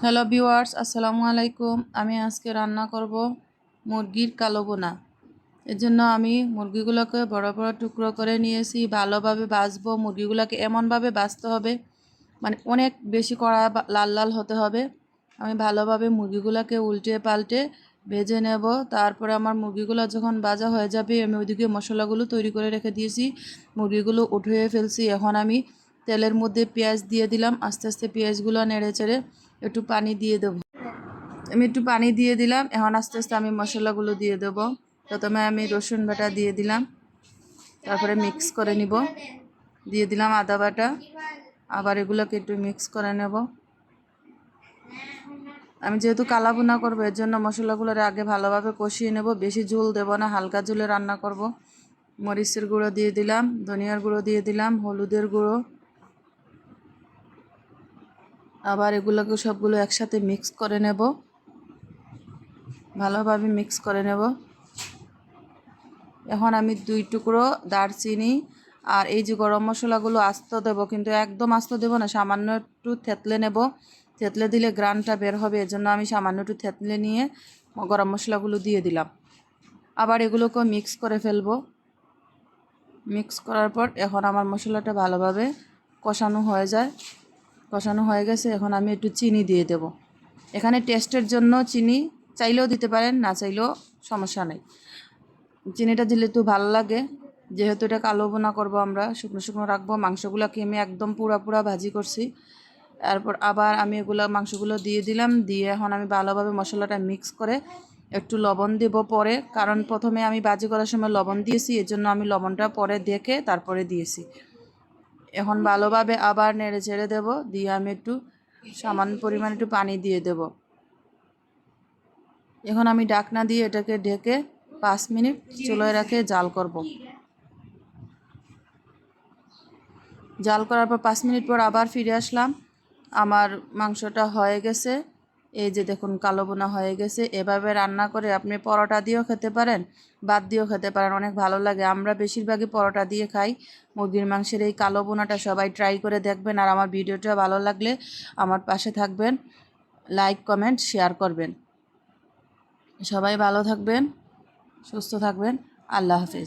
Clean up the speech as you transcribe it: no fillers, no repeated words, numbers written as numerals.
Hello viewers, আসসালামু আলাইকুম। আমি আজকে রান্না করব মুরগির কালো বোনা। এর জন্য আমি মুরগিগুলোকে বড় বড় টুকরো করে নিয়েছি। ভালোভাবে ভাজবো। মুরগিগুলোকে এমনভাবে ভাজতে হবে, মানে অনেক বেশি কড়া লাল লাল হতে হবে। আমি ভালোভাবে মুরগিগুলোকে উল্টে পাল্টে ভেজে নেব। তারপরে আমার মুরগিগুলো যখন ভাজা হয়ে যাবে, আমি ওইদিকে মশলাগুলো তৈরি করে রেখে দিয়েছি। মুরগিগুলো উঠিয়ে ফেলছি। এখন আমি তেলের মধ্যে পেঁয়াজ দিয়ে দিলাম। আস্তে আস্তে পেঁয়াজগুলো নেড়ে চেড়ে একটু পানি দিয়ে দেবো। আমি একটু পানি দিয়ে দিলাম। এখন আস্তে আস্তে আমি মশলাগুলো দিয়ে দেবো। প্রথমে আমি রসুন বাটা দিয়ে দিলাম, তারপরে মিক্স করে নিব। দিয়ে দিলাম আদা বাটা, আবার এগুলোকে একটু মিক্স করে নেব। আমি যেহেতু কালা ভুনা করবো, এর জন্য মশলাগুলোর আগে ভালোভাবে কষিয়ে নেব। বেশি ঝোল দেব না, হালকা ঝোলে রান্না করব। মরিচের গুঁড়ো দিয়ে দিলাম, ধনিয়ার গুঁড়ো দিয়ে দিলাম, হলুদের গুঁড়ো। আবার এগুলোকে সবগুলো একসাথে মিক্স করে নেব, ভালোভাবে মিক্স করে নেব। এখন আমি 2 টুকরো দারচিনি আর এই যে গরম মশলাগুলো আস্ত দেবো, কিন্তু একদম আস্ত দেবো না, সামান্য একটু থেতলে নেব। থেতলে দিলে গ্রানটা বের হবে, এজন্য আমি সামান্য একটু থেতলে নিয়ে গরম মশলাগুলো দিয়ে দিলাম। আবার এগুলোকে মিক্স করে ফেলবো। মিক্স করার পর এখন আমার মশলাটা ভালোভাবে কষানো হয়ে যায়। কষানো হয়ে গেছে, এখন আমি একটু চিনি দিয়ে দেব। এখানে টেস্টের জন্য চিনি চাইলেও দিতে পারেন, না চাইলেও সমস্যা নেই। চিনিটা দিলে একটু ভালো লাগে, যেহেতু এটা কালো বোনা করবো, আমরা শুকনো শুকনো রাখবো। মাংসগুলোকে আমি একদম পুরা ভাজি করছি। তারপর আবার আমি মাংসগুলো দিয়ে দিলাম। দিয়ে এখন আমি ভালোভাবে মশলাটা মিক্স করে একটু লবণ দেব পরে, কারণ প্রথমে আমি ভাজি করার সময় লবণ দিয়েছি, এর জন্য আমি লবণটা পরে দেখে তারপরে দিয়েছি। এখন ভালোভাবে আবার নেড়ে ছেড়ে দেবো। দিয়ে আমি একটু সামান্য পরিমাণ একটু পানি দিয়ে দেব। এখন আমি ঢাকনা দিয়ে এটাকে ঢেকে 5 মিনিট চুলায় রেখে জাল করব। জাল করার পর 5 মিনিট পর আবার ফিরে আসলাম। আমার মাংসটা হয়ে গেছে। এই যে দেখুন, কালো বোনা হয়ে গেছে। এভাবে রান্না করে আপনি পরোটা দিয়েও খেতে পারেন, ভাত দিয়েও খেতে পারেন, অনেক ভালো লাগে। আমরা বেশিরভাগই পরোটা দিয়ে খাই। মুরগির মাংসের এই কালো বোনাটা সবাই ট্রাই করে দেখবেন। আর আমার ভিডিওটা ভালো লাগলে আমার পাশে থাকবেন, লাইক কমেন্ট শেয়ার করবেন। সবাই ভালো থাকবেন, সুস্থ থাকবেন। আল্লাহ হাফেজ।